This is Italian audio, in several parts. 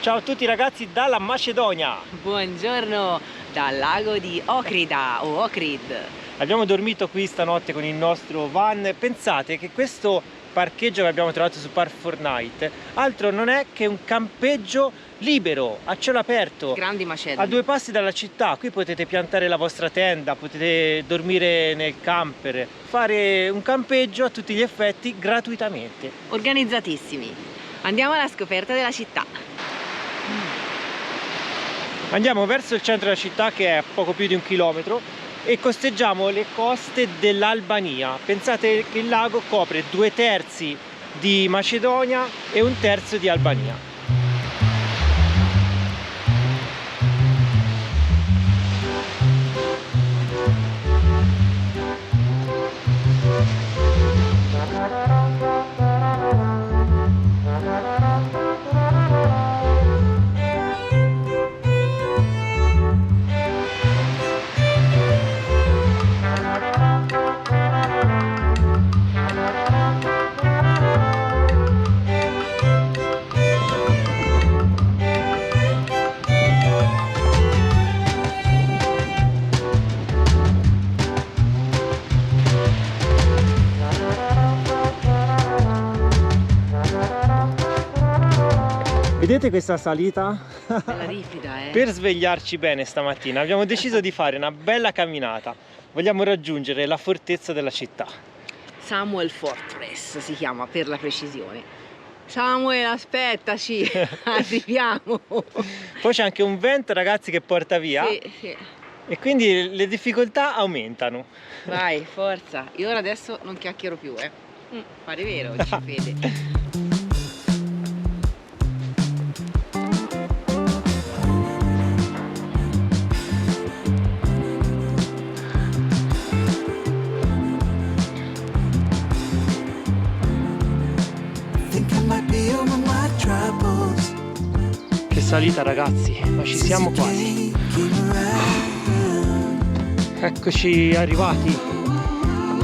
Ciao a tutti ragazzi dalla Macedonia. Buongiorno dal lago di Okrida o Ohrid. Abbiamo dormito qui stanotte con il nostro van. Pensate che questo parcheggio che abbiamo trovato su Park4Night altro non è che un campeggio libero, a cielo aperto, Grandi Macedoni, a 2 passi dalla città. Qui potete piantare la vostra tenda, potete dormire nel camper, fare un campeggio a tutti gli effetti gratuitamente. organizzatissimi. Andiamo alla scoperta della città. Andiamo verso il centro della città, che è poco più di 1 chilometro, e costeggiamo le coste dell'Albania. Pensate che il lago copre 2/3 di Macedonia e 1/3 di Albania. Vedete questa salita? Bella ripida, Per svegliarci bene stamattina abbiamo deciso di fare una bella camminata. Vogliamo raggiungere la fortezza della città. Samuel Fortress si chiama, per la precisione. Samuel, aspettaci, arriviamo. Poi c'è anche un vento, ragazzi, che porta via. Sì. E quindi le difficoltà aumentano. Vai, forza. Io ora adesso non chiacchiero più, Pare vero, dice Fede. Che salita, ragazzi, ma ci siamo quasi. Eccoci arrivati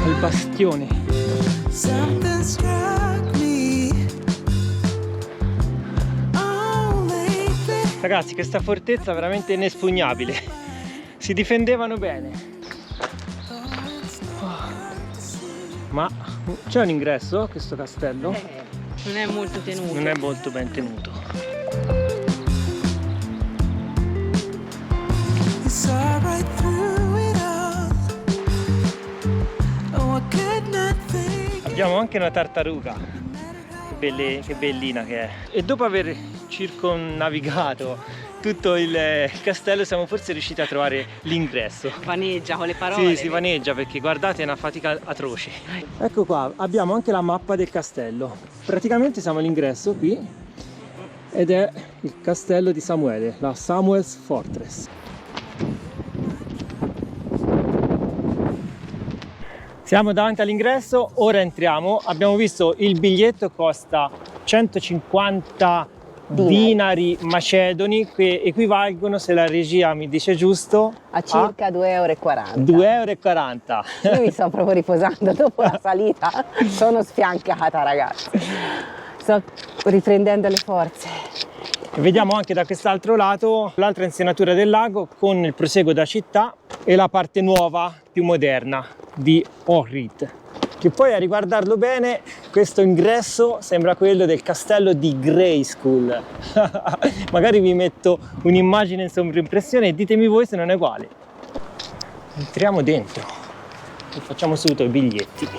al bastione. Ragazzi, questa fortezza è veramente inespugnabile. Si difendevano bene. Ma c'è un ingresso a questo castello? Non è molto tenuto. Non è molto ben tenuto. Abbiamo anche una tartaruga, che bellina che è. E dopo aver circonnavigato tutto il castello siamo forse riusciti a trovare l'ingresso. Vaneggia con le parole. Sì, si vaneggia perché guardate, è una fatica atroce. Ecco qua, abbiamo anche la mappa del castello. Praticamente siamo all'ingresso qui ed è il castello di Samuele, la Samuel's Fortress. Siamo davanti all'ingresso, ora entriamo. Abbiamo visto il biglietto costa 150 dinari macedoni, che equivalgono, se la regia mi dice giusto, a circa 2,40 €. 2,40 €. Io mi sto proprio riposando dopo la salita, sono sfiancata, ragazzi. Sto riprendendo le forze. Vediamo anche da quest'altro lato l'altra insenatura del lago con il proseguo da città e la parte nuova, più moderna, di Ohrid. Che poi, a riguardarlo bene, questo ingresso sembra quello del castello di Grayskull. Magari vi metto un'immagine in sovraimpressione e ditemi voi se non è uguale. Entriamo dentro e facciamo subito i biglietti.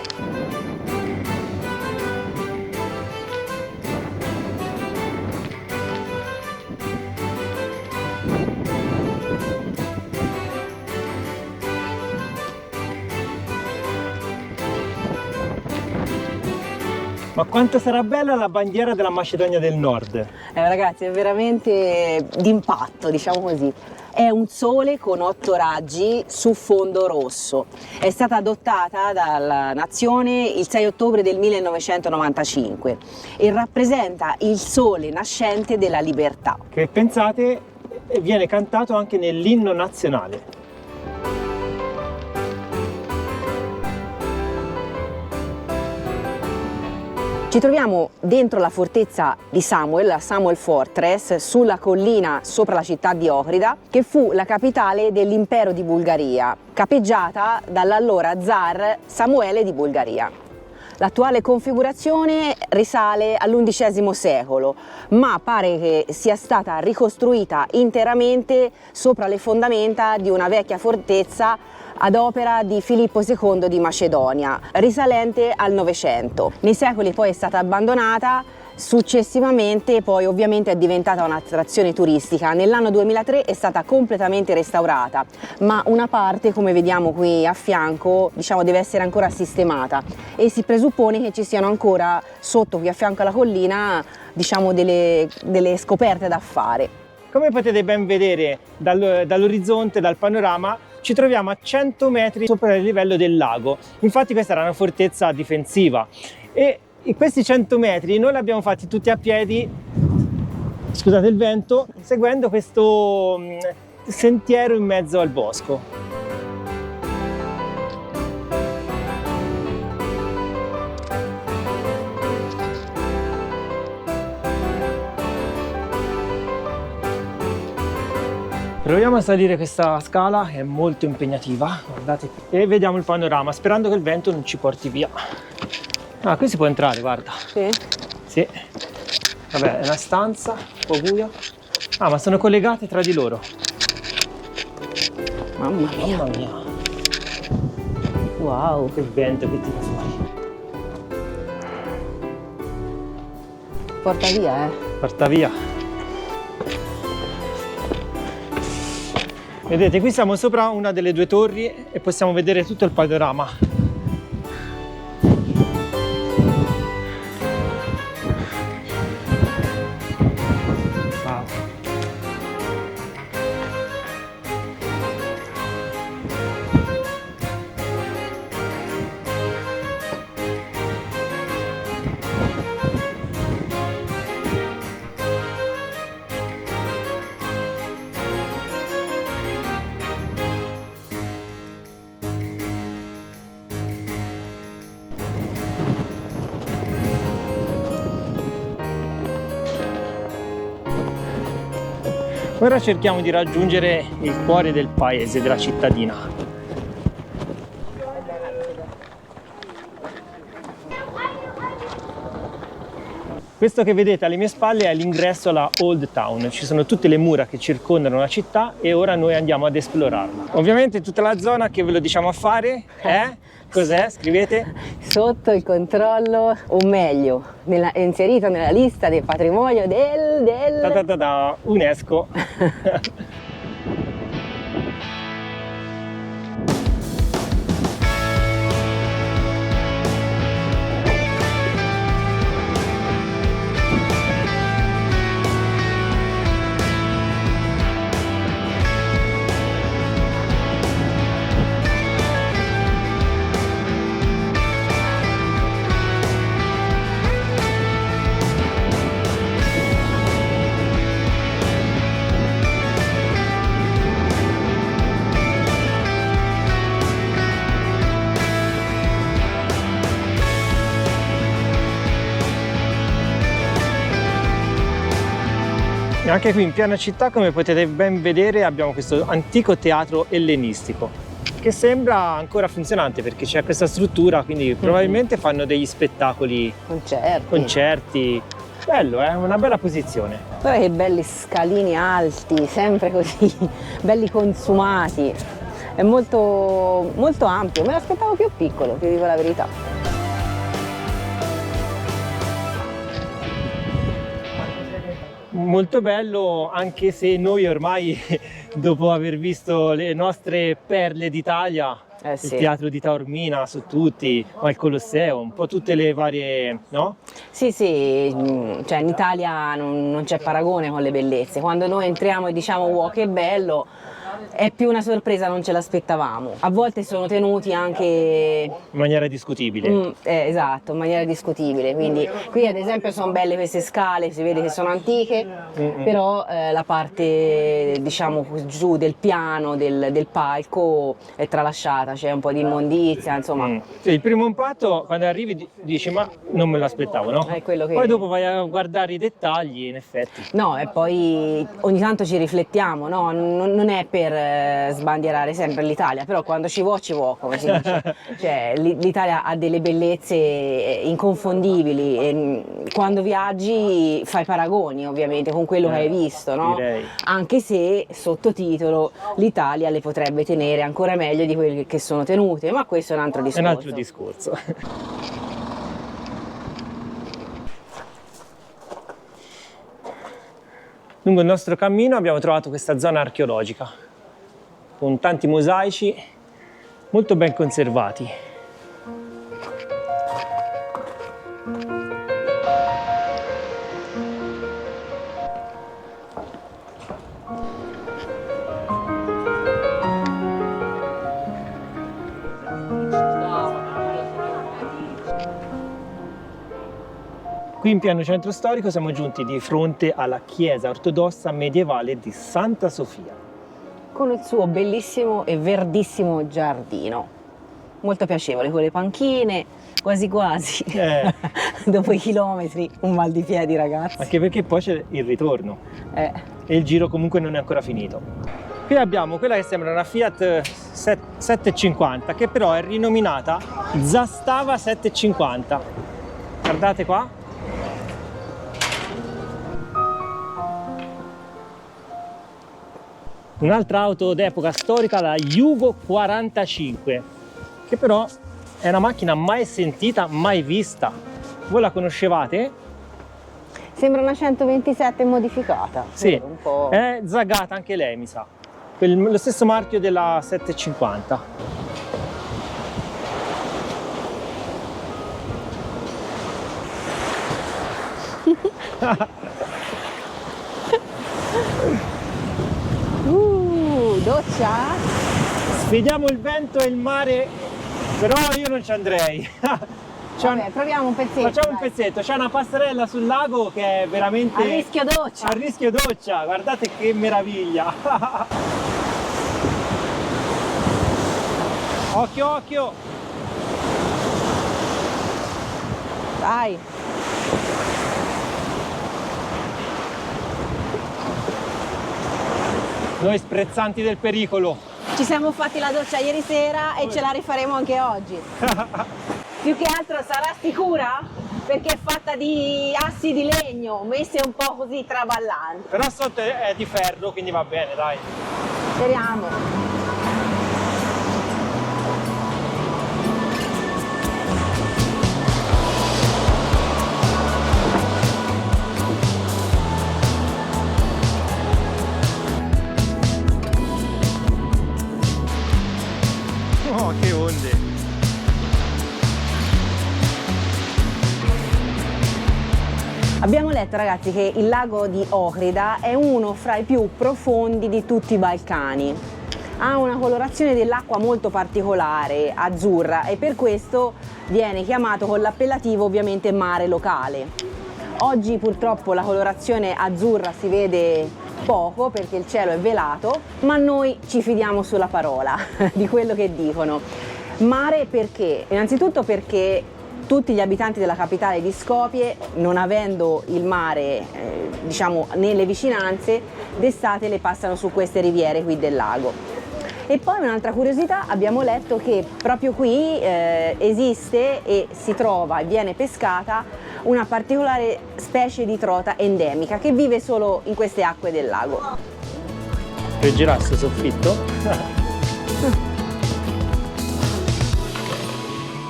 Ma quanto sarà bella la bandiera della Macedonia del Nord! Ragazzi, è veramente d'impatto, diciamo così. È un sole con 8 raggi su fondo rosso. È stata adottata dalla nazione il 6 ottobre del 1995 e rappresenta il sole nascente della libertà. Che pensate viene cantato anche nell'inno nazionale. Ci troviamo dentro la fortezza di Samuel, la Samuel Fortress, sulla collina sopra la città di Ohrida, che fu la capitale dell'impero di Bulgaria, capeggiata dall'allora zar Samuele di Bulgaria. L'attuale configurazione risale all'XI secolo, ma pare che sia stata ricostruita interamente sopra le fondamenta di una vecchia fortezza ad opera di Filippo II di Macedonia, risalente al Novecento. Nei secoli poi è stata abbandonata, successivamente poi ovviamente è diventata un'attrazione turistica. Nell'anno 2003 è stata completamente restaurata, ma una parte, come vediamo qui a fianco, diciamo deve essere ancora sistemata e si presuppone che ci siano ancora sotto qui a fianco alla collina, diciamo delle scoperte da fare. Come potete ben vedere dall'orizzonte, dal panorama, ci troviamo a 100 metri sopra il livello del lago. Infatti questa era una fortezza difensiva e questi 100 metri noi li abbiamo fatti tutti a piedi, scusate il vento, seguendo questo sentiero in mezzo al bosco. Proviamo a salire questa scala, è molto impegnativa, guardate, e vediamo il panorama, sperando che il vento non ci porti via. Ah, qui si può entrare, guarda. Sì? Sì. Vabbè, è una stanza, un po' buio. Ah, ma sono collegate tra di loro. Mamma mia. Mamma mia. Wow. Che vento che tira fuori. Porta via, Porta via. Vedete, qui siamo sopra una delle due torri e possiamo vedere tutto il panorama. Wow. Ora cerchiamo di raggiungere il cuore del paese, della cittadina. Questo che vedete alle mie spalle è l'ingresso alla Old Town. Ci sono tutte le mura che circondano la città e ora noi andiamo ad esplorarla. Ovviamente tutta la zona che ve lo diciamo a fare è... Cos'è? Scrivete? Sotto il controllo, o meglio, è inserito nella lista del patrimonio del... UNESCO. E anche qui in piena città, come potete ben vedere, abbiamo questo antico teatro ellenistico che sembra ancora funzionante perché c'è questa struttura, quindi probabilmente fanno degli spettacoli, concerti. Bello, una bella posizione. Guarda che belli scalini alti, sempre così, belli consumati. È molto, molto ampio, me l'aspettavo più piccolo, ti dico la verità. Molto bello, anche se noi ormai dopo aver visto le nostre perle d'Italia, Sì. il teatro di Taormina su tutti, o il Colosseo, un po' tutte le varie, no? Sì, cioè in Italia non c'è paragone con le bellezze. Quando noi entriamo e diciamo wow che bello, è più una sorpresa, non ce l'aspettavamo. A volte sono tenuti anche In maniera discutibile. esatto, in maniera discutibile. Quindi qui ad esempio sono belle queste scale, si vede che sono antiche, però la parte diciamo giù del piano del palco è tralasciata, c'è un po' di immondizia, insomma. Sì, il primo impatto quando arrivi dici ma non me l'aspettavo, no? È quello che... Poi dopo vai a guardare i dettagli, in effetti. No, e poi ogni tanto ci riflettiamo, no? Non è per sbandierare sempre l'Italia, però quando ci vuoi, come si dice. Cioè, l'Italia ha delle bellezze inconfondibili e quando viaggi fai paragoni ovviamente con quello che hai visto, no? Direi. Anche se sottotitolo l'Italia le potrebbe tenere ancora meglio di quelle che sono tenute, ma questo è un altro È discorso. un altro discorso. Lungo il nostro cammino abbiamo trovato questa zona archeologica con tanti mosaici molto ben conservati. Qui in pieno centro storico siamo giunti di fronte alla chiesa ortodossa medievale di Santa Sofia. Con il suo bellissimo e verdissimo giardino, molto piacevole, con le panchine, quasi quasi, dopo i chilometri, un mal di piedi ragazzi. Anche perché poi c'è il ritorno e il giro comunque non è ancora finito. Qui abbiamo quella che sembra una Fiat 750 che però è rinominata Zastava 750. Guardate qua. Un'altra auto d'epoca storica, la Yugo 45, che però è una macchina mai sentita, mai vista. Voi la conoscevate? Sembra una 127 modificata. Sì, un po'... è Zagata anche lei, mi sa. Lo stesso marchio della 750. Doccia? Sfidiamo il vento e il mare, però io non ci andrei. Vabbè, proviamo un pezzetto. Facciamo un dai. pezzetto, c'è una passerella sul lago che è veramente... A rischio doccia. A rischio doccia, guardate che meraviglia. Occhio, occhio. Vai. Noi sprezzanti del pericolo. Ci siamo fatti la doccia ieri sera e ce la rifaremo anche oggi. Più che altro sarà sicura? Perché è fatta di assi di legno, messe un po' così traballanti. Però sotto è di ferro, quindi va bene, dai. Speriamo. Oh, che onde! Abbiamo letto ragazzi che il lago di Ohrida è uno fra i più profondi di tutti i Balcani. Ha una colorazione dell'acqua molto particolare, azzurra, e per questo viene chiamato con l'appellativo ovviamente mare locale. Oggi purtroppo la colorazione azzurra si vede poco perché il cielo è velato, ma noi ci fidiamo sulla parola di quello che dicono. Mare perché? Innanzitutto perché tutti gli abitanti della capitale di Skopje, non avendo il mare diciamo nelle vicinanze, d'estate le passano su queste riviere qui del lago. E poi un'altra curiosità, abbiamo letto che proprio qui esiste e si trova e viene pescata una particolare specie di trota endemica che vive solo in queste acque del lago. Reggerà sto soffitto?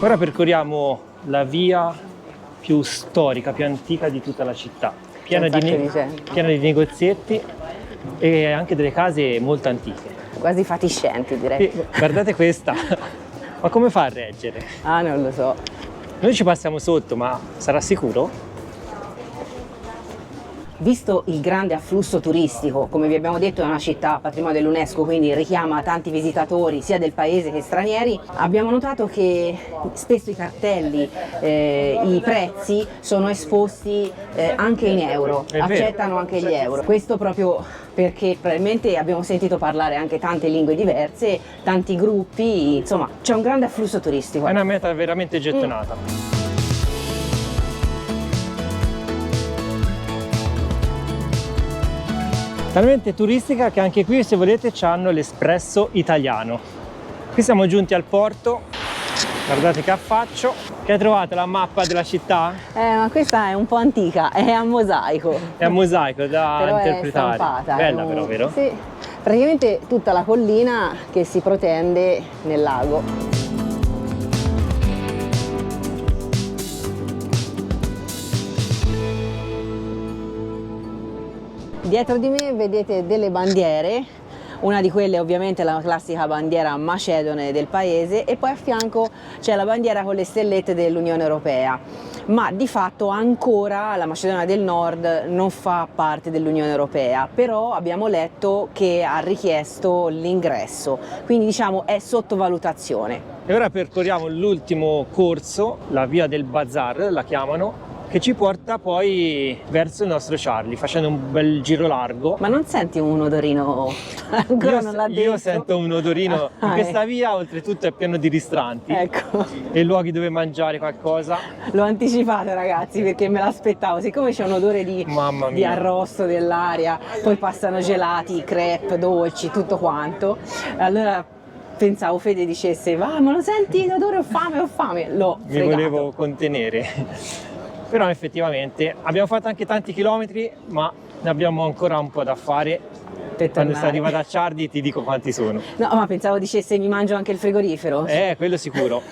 Ora percorriamo la via più storica, più antica di tutta la città, piena di negozietti e anche delle case molto antiche. Quasi fatiscenti direi. E guardate questa, ma come fa a reggere? Ah, non lo so. Noi ci passiamo sotto, ma sarà sicuro? visto il grande afflusso turistico, come vi abbiamo detto è una città patrimonio dell'UNESCO, quindi richiama tanti visitatori sia del paese che stranieri, abbiamo notato che spesso i cartelli, i prezzi sono esposti anche in euro, accettano anche gli euro. Questo proprio perché probabilmente abbiamo sentito parlare anche tante lingue diverse, tanti gruppi, insomma c'è un grande afflusso turistico. È una meta veramente gettonata. Talmente turistica che anche qui, se volete, hanno l'espresso italiano. Qui siamo giunti al porto, guardate che affaccio. Che hai trovato la mappa della città? Ma questa è un po' antica, è a mosaico. È a mosaico da però interpretare. È stampata, bella però, vero? Sì, praticamente tutta la collina che si protende nel lago. Dietro di me vedete delle bandiere, una di quelle ovviamente è la classica bandiera macedone del paese e poi a fianco c'è la bandiera con le stellette dell'Unione Europea, ma di fatto ancora la Macedonia del Nord non fa parte dell'Unione Europea, però abbiamo letto che ha richiesto l'ingresso, quindi diciamo è sottovalutazione. E ora percorriamo l'ultimo corso, la via del Bazar la chiamano, che ci porta poi verso il nostro Charlie, facendo un bel giro largo. Ma non senti un odorino? Ancora non l'ha detto? Io sento un odorino. In questa via oltretutto è pieno di ristoranti, ecco, e luoghi dove mangiare qualcosa. L'ho anticipato ragazzi perché me l'aspettavo, siccome c'è un odore di arrosto dell'aria, poi passano gelati, crepe, dolci, tutto quanto, allora pensavo Fede dicesse va ma lo senti l'odore, ho fame, l'ho fregato. Mi volevo contenere. Però effettivamente abbiamo fatto anche tanti chilometri, ma ne abbiamo ancora un po' da fare. Quando sei arrivata a Charlie ti dico quanti sono. No, ma pensavo dicesse mi mangio anche il frigorifero. Quello sicuro.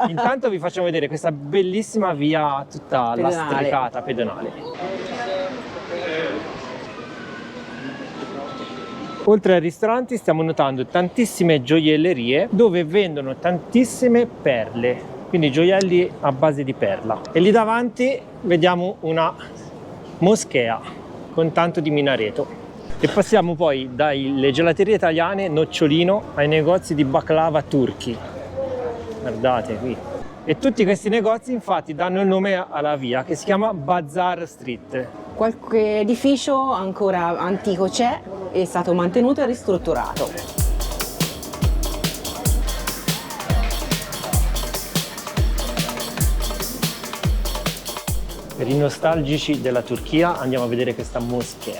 Intanto vi facciamo vedere questa bellissima via tutta pedonale, lastricata, pedonale. Oltre ai ristoranti stiamo notando tantissime gioiellerie dove vendono tantissime perle. Quindi gioielli a base di perla. E lì davanti vediamo una moschea con tanto di minareto. E passiamo poi dalle gelaterie italiane, nocciolino, ai negozi di baklava turchi. Guardate qui. E tutti questi negozi infatti danno il nome alla via, che si chiama Bazar Street. Qualche edificio ancora antico c'è, è stato mantenuto e ristrutturato. Per i nostalgici della Turchia andiamo a vedere questa moschea.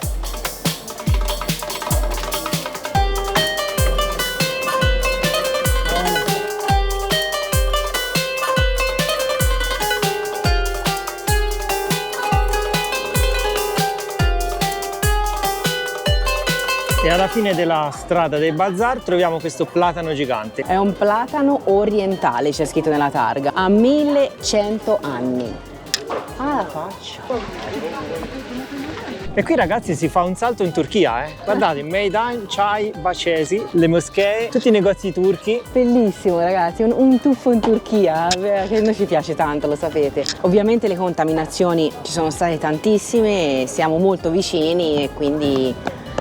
E alla fine della strada del bazar troviamo questo platano gigante. È un platano orientale, c'è scritto nella targa, ha 1100 anni. Ah, la faccia. E qui ragazzi si fa un salto in Turchia, Guardate, Meydan, Çay, Bahçesi, le moschee, tutti i negozi turchi. Bellissimo ragazzi, un tuffo in Turchia, che a noi ci piace tanto, lo sapete. Ovviamente le contaminazioni ci sono state tantissime, siamo molto vicini e quindi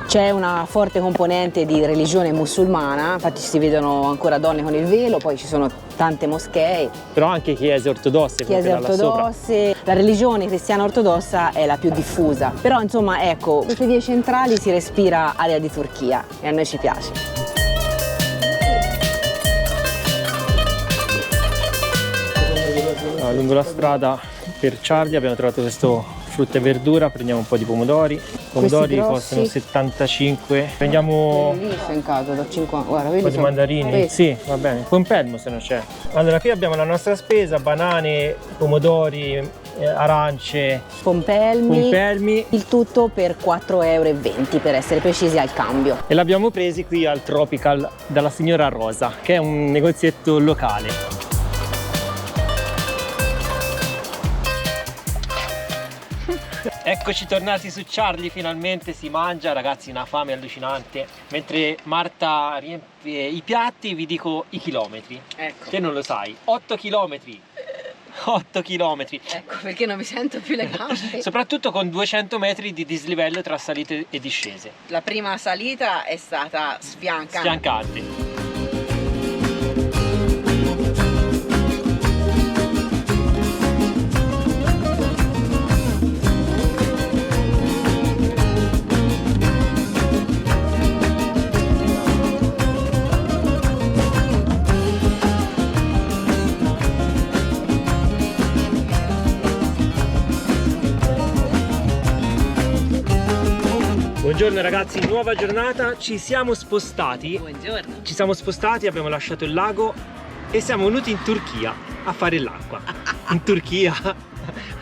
c'è una forte componente di religione musulmana, infatti si vedono ancora donne con il velo, poi ci sono tante moschee. Però anche chiese ortodosse. Chiese ortodosse, la religione cristiana ortodossa è la più diffusa. Però insomma ecco, queste vie centrali si respira aria di Turchia e a noi ci piace. Lungo la strada per Charlie abbiamo trovato questo frutta e verdura, prendiamo un po' di pomodori. Pomodori costano 75. Prendiamo in casa da 50. Guarda, un po' di mandarini. Sì, va bene. Pompelmo se non c'è. Allora qui abbiamo la nostra spesa: banane, pomodori, arance, pompelmi. Il tutto per 4,20 € per essere precisi al cambio. E l'abbiamo presi qui al Tropical dalla signora Rosa, che è un negozietto locale. Eccoci tornati su Charlie, finalmente si mangia, ragazzi, una fame allucinante. Mentre Marta riempie i piatti vi dico i chilometri. Ecco. Che non lo sai, 8 chilometri. 8 km. Ecco perché non mi sento più le gambe. Soprattutto con 200 metri di dislivello tra salite e discese. La prima salita è stata sfiancante. Sfiancante. Buongiorno ragazzi, nuova giornata, ci siamo spostati. Buongiorno. Ci siamo spostati, abbiamo lasciato il lago e siamo venuti in Turchia a fare l'acqua. In Turchia,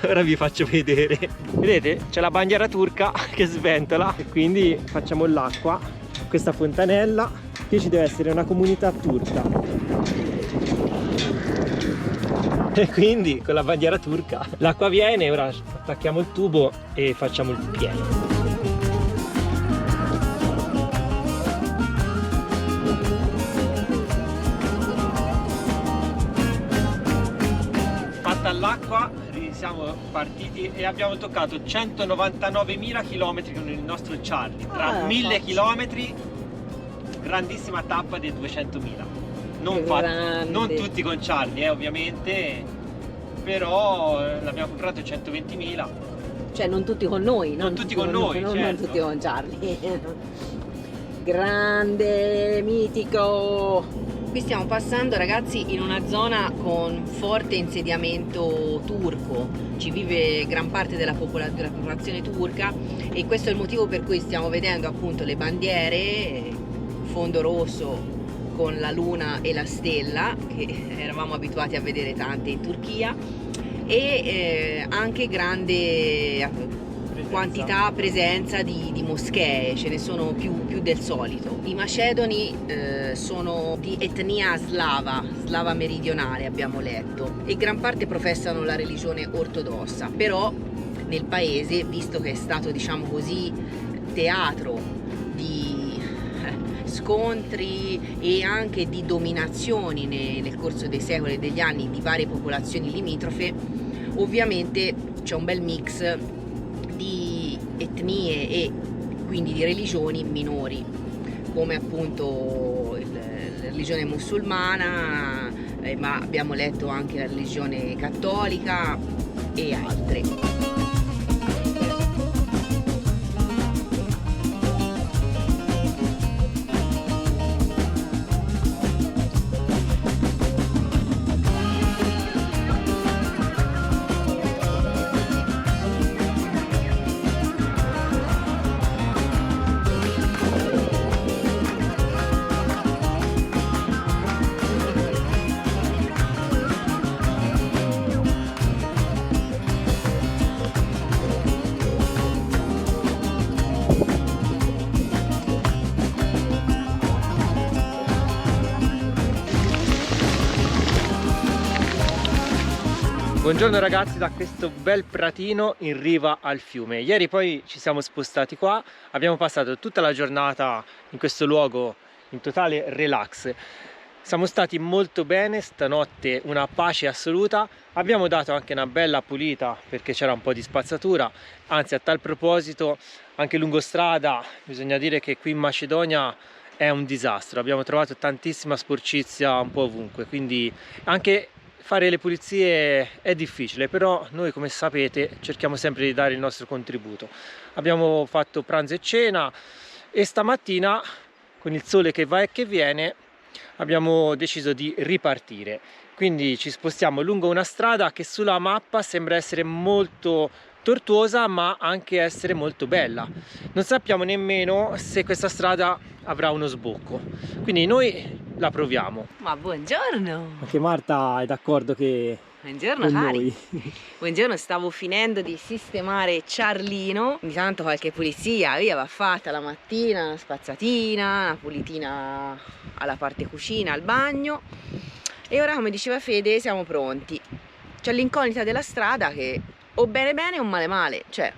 ora vi faccio vedere. Vedete, c'è la bandiera turca che sventola e quindi facciamo l'acqua. Questa fontanella, qui ci deve essere una comunità turca. E quindi con la bandiera turca l'acqua viene, ora attacchiamo il tubo e facciamo il pieno. All'acqua siamo partiti e abbiamo toccato 199.000 km con il nostro Charlie, tra 1000 km, grandissima tappa di 200.000. Non tutti con Charlie ovviamente, però l'abbiamo comprato 120.000. Cioè non tutti con noi, non tutti con noi, certo. Non tutti con Charlie. Grande, mitico. Qui stiamo passando ragazzi in una zona con forte insediamento turco, ci vive gran parte della popolazione turca e questo è il motivo per cui stiamo vedendo appunto le bandiere, fondo rosso con la luna e la stella, che eravamo abituati a vedere tante in Turchia, e anche grande presenza di moschee, ce ne sono più del solito. I macedoni sono di etnia slava meridionale, abbiamo letto, e gran parte professano la religione ortodossa, però nel paese, visto che è stato, diciamo così, teatro di scontri e anche di dominazioni nel corso dei secoli e degli anni di varie popolazioni limitrofe, ovviamente c'è un bel mix di etnie e quindi di religioni minori, come appunto la religione musulmana, ma abbiamo letto anche la religione cattolica e altre. Buongiorno ragazzi da questo bel pratino in riva al fiume. Ieri poi ci siamo spostati qua, abbiamo passato tutta la giornata in questo luogo in totale relax. Siamo stati molto bene, stanotte una pace assoluta, abbiamo dato anche una bella pulita perché c'era un po' di spazzatura, anzi a tal proposito anche lungo strada bisogna dire che qui in Macedonia è un disastro, abbiamo trovato tantissima sporcizia un po' ovunque, quindi anche fare le pulizie è difficile, però noi come sapete cerchiamo sempre di dare il nostro contributo. Abbiamo fatto pranzo e cena e stamattina con il sole che va e che viene abbiamo deciso di ripartire, quindi ci spostiamo lungo una strada che sulla mappa sembra essere molto tortuosa ma anche essere molto bella. Non sappiamo nemmeno se questa strada avrà uno sbocco, quindi noi la proviamo. Ma buongiorno! Anche Marta è d'accordo che... Buongiorno cari! Buongiorno, stavo finendo di sistemare Charlino, ogni tanto qualche pulizia via va fatta la mattina, una spazzatina, una pulitina alla parte cucina, al bagno, e ora, come diceva Fede, siamo pronti. C'è l'incognita della strada che o bene bene o male male, cioè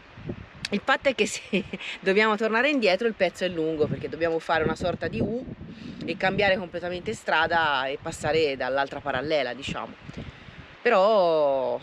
il fatto è che se dobbiamo tornare indietro il pezzo è lungo perché dobbiamo fare una sorta di U e cambiare completamente strada e passare dall'altra parallela, diciamo. però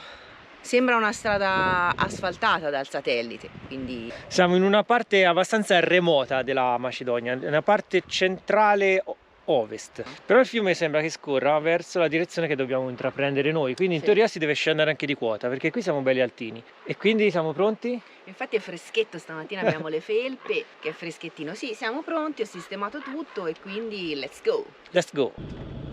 sembra una strada asfaltata dal satellite, quindi Siamo in una parte abbastanza remota della Macedonia, una parte centrale ovest, però il fiume sembra che scorra verso la direzione che dobbiamo intraprendere noi, quindi in Sì. teoria si deve scendere anche di quota, perché qui siamo belli altini. E quindi siamo pronti? infatti è freschetto, stamattina abbiamo le felpe, che è freschettino. Sì, siamo pronti, ho sistemato tutto e quindi let's go. Let's go!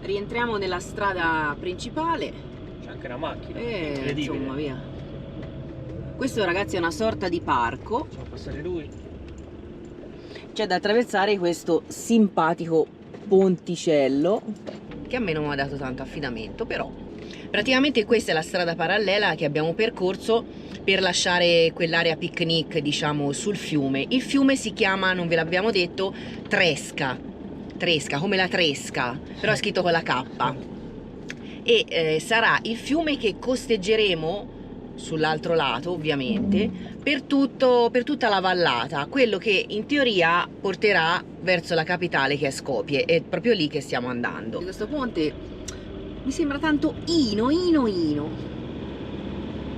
Rientriamo nella strada principale C'è anche una macchina, e incredibile. insomma via. Questo ragazzi è una sorta di parco, Facciamo passare lui. c'è da attraversare questo simpatico ponticello che a me non mi ha dato tanto affidamento, però praticamente questa è la strada parallela che abbiamo percorso per lasciare quell'area picnic, diciamo, sul fiume. Il fiume si chiama, non ve l'abbiamo detto, Tresca, come la tresca, però è scritto con la K. E sarà il fiume che costeggeremo sull'altro lato, ovviamente, per tutta la vallata, quello che in teoria porterà verso la capitale che è Skopje. È proprio lì che stiamo andando. Questo ponte mi sembra tanto Ino.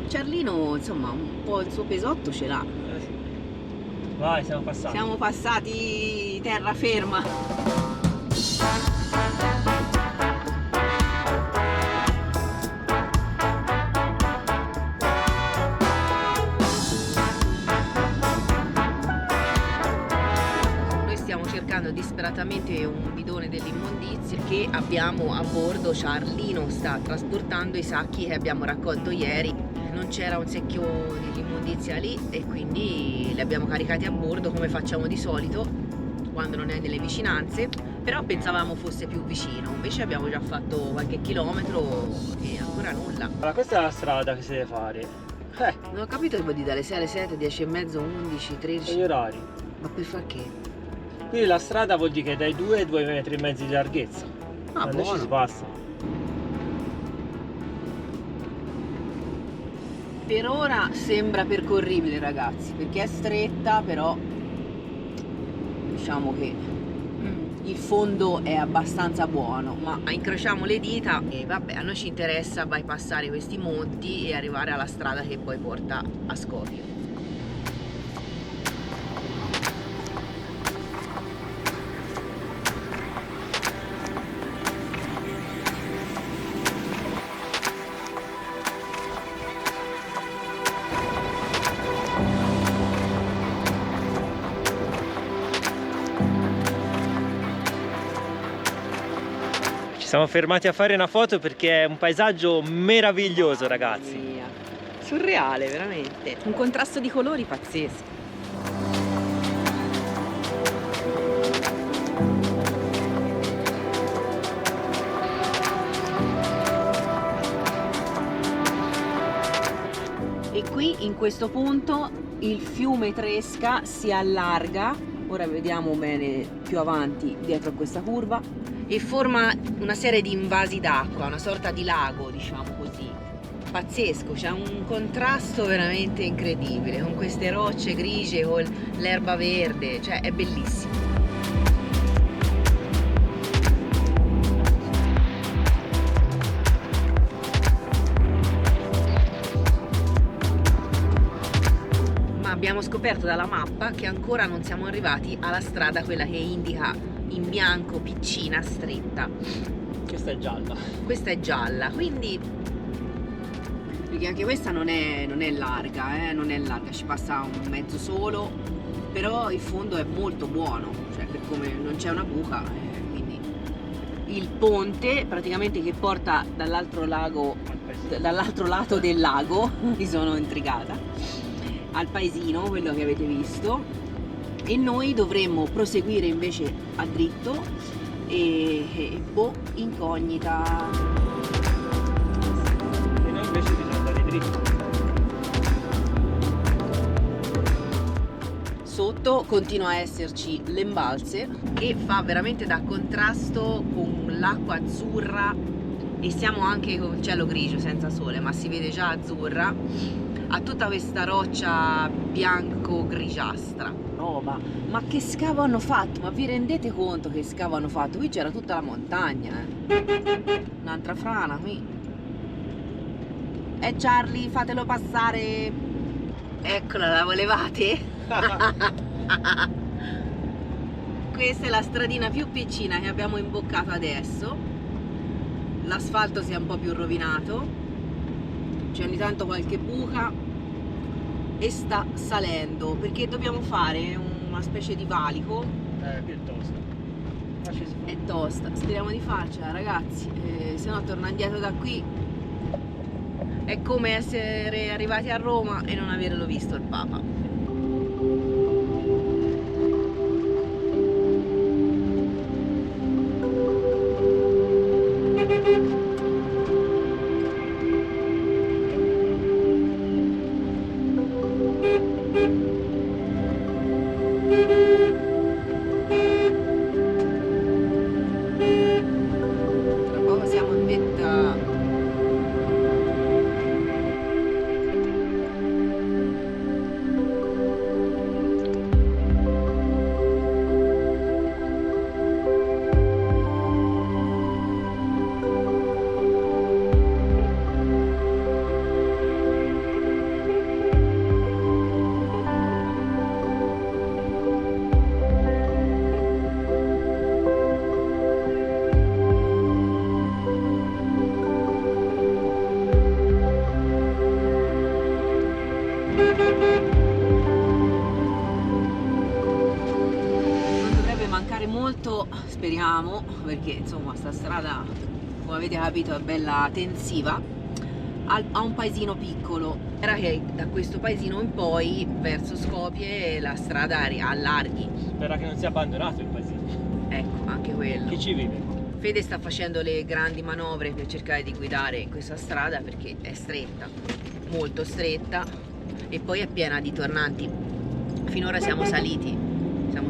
Ciarlino, insomma, un po' il suo pesotto ce l'ha. Vai, siamo passati. Siamo passati terraferma. Noi stiamo cercando disperatamente un bidone dell'immondizia che abbiamo a bordo. Ciarlino sta trasportando i sacchi che abbiamo raccolto ieri. Non c'era un secchio dell'immondizia lì e quindi li abbiamo caricati a bordo come facciamo di solito quando non è nelle vicinanze, però pensavamo fosse più vicino, invece abbiamo già fatto qualche chilometro e ancora nulla. Allora, questa è la strada che si deve fare. Non ho capito che vuol dire dalle 6 alle 7, 10 e mezzo, 11, Sono 13, gli orari. ma per far che? Quindi la strada vuol dire che dai 2 ai 2 metri e mezzo di larghezza. Ah, Quando ci buono. si passa. Per ora sembra percorribile ragazzi, perché è stretta, però diciamo che il fondo è abbastanza buono, ma incrociamo le dita e vabbè, a noi ci interessa bypassare questi monti e arrivare alla strada che poi porta a Skopje. Ci siamo fermati a fare una foto perché è un paesaggio meraviglioso, ragazzi. Mia. Surreale, veramente. Un contrasto di colori pazzesco. E qui in questo punto il fiume Tresca si allarga, ora vediamo bene più avanti dietro a questa curva, e forma una serie di invasi d'acqua, una sorta di lago, diciamo così. Pazzesco, c'è un contrasto veramente incredibile con queste rocce grigie, con l'erba verde, cioè è bellissimo. Ma abbiamo scoperto dalla mappa che ancora non siamo arrivati alla strada, quella che indica in bianco, piccina, stretta. Questa è gialla. Questa è gialla, quindi perché anche questa non è larga, non è larga, ci passa un mezzo solo, però il fondo è molto buono, cioè per come non c'è una buca, quindi il ponte praticamente che porta dall'altro lato del lago, mi sono intrigata, al paesino, quello che avete visto, e noi dovremmo proseguire invece a dritto e boh, incognita. E noi invece bisogna andare dritto. Sotto continua a esserci l'embalse che fa veramente da contrasto con l'acqua azzurra, e siamo anche con il cielo grigio senza sole, ma si vede già azzurra, a tutta questa roccia bianco-grigiastra. Roba, ma che scavo hanno fatto? Ma vi rendete conto che scavo hanno fatto? Qui c'era tutta la montagna, un'altra frana qui. Charlie, fatelo passare. Eccola, la volevate? Questa è la stradina più piccina che abbiamo imboccato adesso. L'asfalto si è un po' più rovinato, c'è ogni tanto qualche buca e sta salendo perché dobbiamo fare una specie di valico. Qui è tosta. È tosta, speriamo di farcela ragazzi, se no tornando indietro da qui è come essere arrivati a Roma e non averlo visto il Papa. Tra poco siamo in vetta. Non dovrebbe mancare molto, speriamo, perché insomma sta strada, come avete capito, è bella tensiva, a un paesino piccolo. Era che da questo paesino in poi verso Skopje la strada allarghi. Spera che non sia abbandonato il paesino. Ecco, anche quello. Chi ci vive? Fede sta facendo le grandi manovre per cercare di guidare in questa strada perché è stretta, molto stretta, e poi è piena di tornanti. Finora siamo saliti. Siamo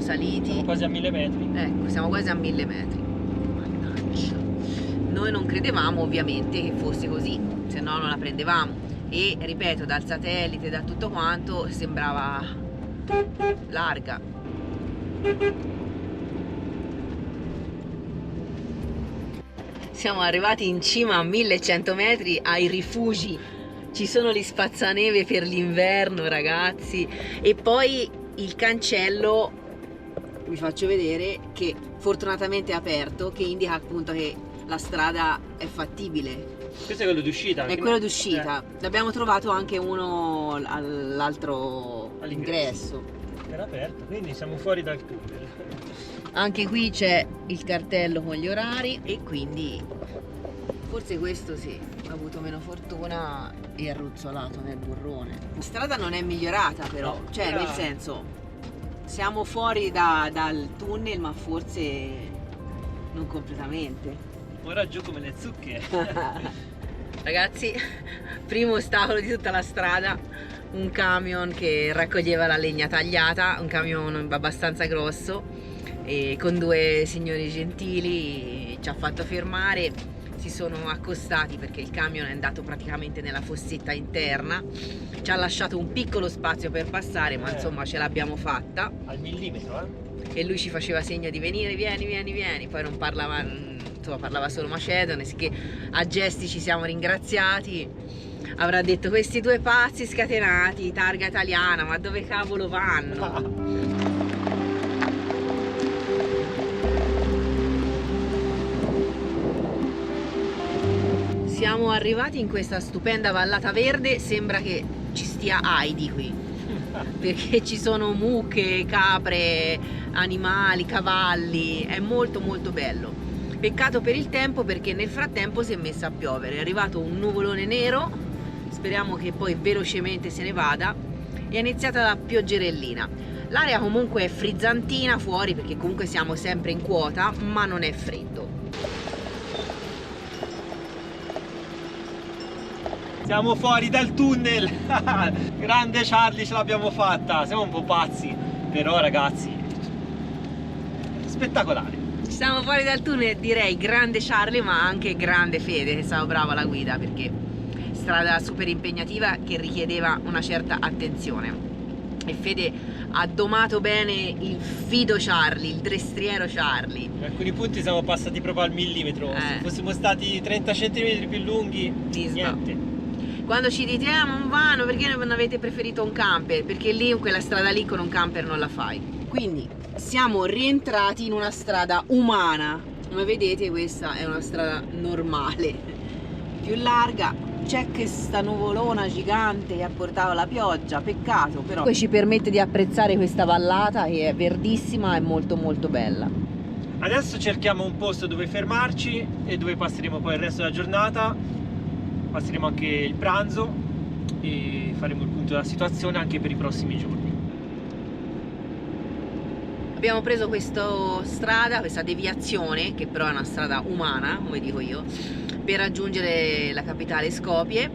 quasi a 1000 metri. Ecco, siamo quasi a 1000 metri. Mannaggia. Noi non credevamo ovviamente che fosse così, se no non la prendevamo. E ripeto, dal satellite, da tutto quanto, sembrava larga. Siamo arrivati in cima a 1100 metri ai rifugi. Ci sono gli spazzaneve per l'inverno, ragazzi. E poi il cancello, vi faccio vedere, che fortunatamente è aperto, che indica appunto che la strada è fattibile. Questo è quello d'uscita? È quello d'uscita. L'abbiamo trovato anche uno all'altro ingresso. Era aperto, quindi siamo fuori dal tunnel. Anche qui c'è il cartello con gli orari e quindi forse questo sì, ha avuto meno fortuna e è ruzzolato nel burrone. La strada non è migliorata però, No, cioè nel senso siamo fuori dal tunnel ma forse non completamente. Ora giù come le zucche. Ragazzi, primo ostacolo di tutta la strada, un camion che raccoglieva la legna tagliata, un camion abbastanza grosso, e con due signori gentili ci ha fatto fermare, si sono accostati perché il camion è andato praticamente nella fossetta interna, ci ha lasciato un piccolo spazio per passare, ma insomma ce l'abbiamo fatta. Al millimetro, E lui ci faceva segno di venire, vieni, poi non parlava, insomma parlava solo macedone, che a gesti ci siamo ringraziati. Avrà detto: questi due pazzi scatenati, targa italiana, ma dove cavolo vanno? Siamo arrivati in questa stupenda vallata verde, sembra che ci stia Heidi qui, perché ci sono mucche, capre, animali, cavalli, è molto molto bello. Peccato per il tempo perché nel frattempo si è messa a piovere, è arrivato un nuvolone nero, speriamo che poi velocemente se ne vada, e è iniziata la pioggerellina. L'aria comunque è frizzantina fuori perché comunque siamo sempre in quota, ma non è freddo. Siamo fuori dal tunnel. Grande Charlie, ce l'abbiamo fatta. Siamo un po' pazzi, però ragazzi, spettacolare. Siamo fuori dal tunnel, direi grande Charlie, ma anche grande Fede, che stava brava alla guida, perché strada super impegnativa che richiedeva una certa attenzione. E Fede ha domato bene il fido Charlie, il destriero Charlie. In alcuni punti siamo passati proprio al millimetro. Se fossimo stati 30 cm più lunghi, niente. Quando ci dite non vanno, perché non avete preferito un camper? Perché lì, quella strada lì con un camper non la fai. Quindi siamo rientrati in una strada umana. Come vedete questa è una strada normale, più larga. C'è questa nuvolona gigante che ha portato la pioggia, peccato, però poi ci permette di apprezzare questa vallata che è verdissima e molto molto bella. Adesso cerchiamo un posto dove fermarci e dove passeremo poi il resto della giornata. Passeremo anche il pranzo e faremo il punto della situazione anche per i prossimi giorni. Abbiamo preso questa strada, questa deviazione, che però è una strada umana, come dico io, per raggiungere la capitale Skopje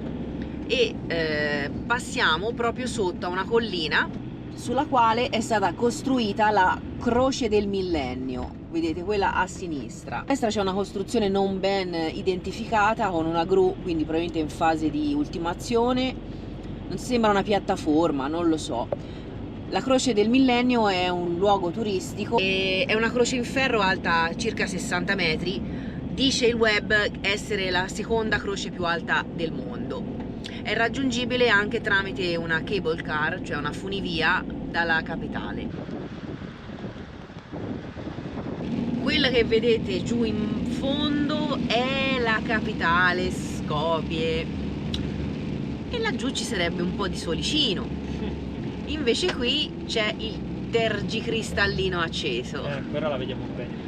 e passiamo proprio sotto a una collina sulla quale è stata costruita la Croce del Millennio. Vedete quella a sinistra. A destra c'è una costruzione non ben identificata con una gru, quindi probabilmente in fase di ultimazione. Non sembra una piattaforma, non lo so. La Croce del Millennio è un luogo turistico e è una croce in ferro alta circa 60 metri. Dice il web essere la seconda croce più alta del mondo. È raggiungibile anche tramite una cable car, cioè una funivia, dalla capitale. Quella che vedete giù in fondo è la capitale Skopje e laggiù ci sarebbe un po' di solicino. Invece qui c'è il tergicristallino acceso. Però la vediamo bene.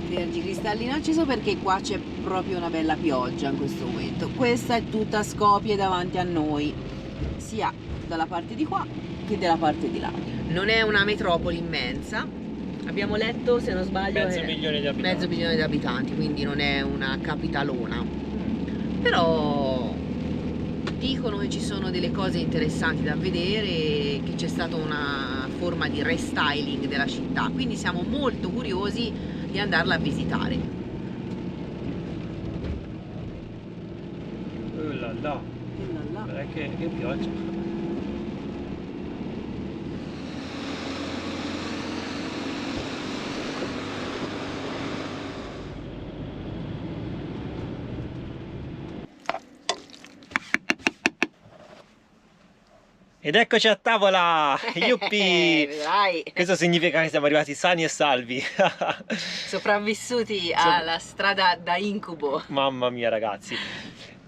Tergicristallino acceso perché qua c'è proprio una bella pioggia in questo momento. Questa è tutta Skopje davanti a noi, sia dalla parte di qua che dalla parte di là. Non è una metropoli immensa. Abbiamo letto, se non sbaglio, mezzo milione di abitanti. Mezzo milione di abitanti, quindi non è una capitalona. Però dicono che ci sono delle cose interessanti da vedere, che c'è stata una forma di restyling della città, quindi siamo molto curiosi di andarla a visitare. Oh là là. Che pioggia. Ed eccoci a tavola! Yuppi! Questo significa che siamo arrivati sani e salvi. Sopravvissuti alla strada da incubo. Mamma mia ragazzi.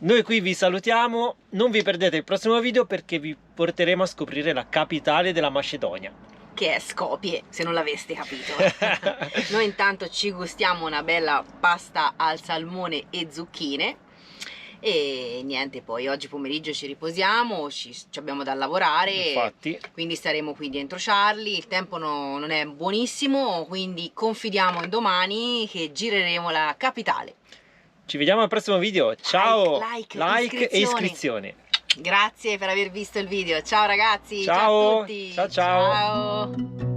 Noi qui vi salutiamo, non vi perdete il prossimo video perché vi porteremo a scoprire la capitale della Macedonia. Che è Skopje, se non l'aveste capito. Noi intanto ci gustiamo una bella pasta al salmone e zucchine. E niente, poi oggi pomeriggio ci riposiamo, ci abbiamo da lavorare. Infatti. Quindi staremo qui dentro Charlie. Il tempo non è buonissimo, quindi confidiamo in domani che gireremo la capitale. Ci vediamo al prossimo video. Ciao! Like e iscrizione. Grazie per aver visto il video. Ciao ragazzi. Ciao, ciao a tutti. Ciao. Ciao.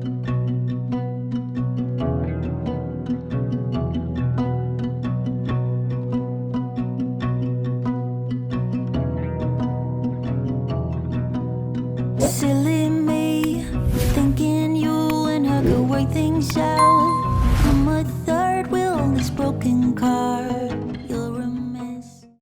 Silly me, thinking you and her could work things out.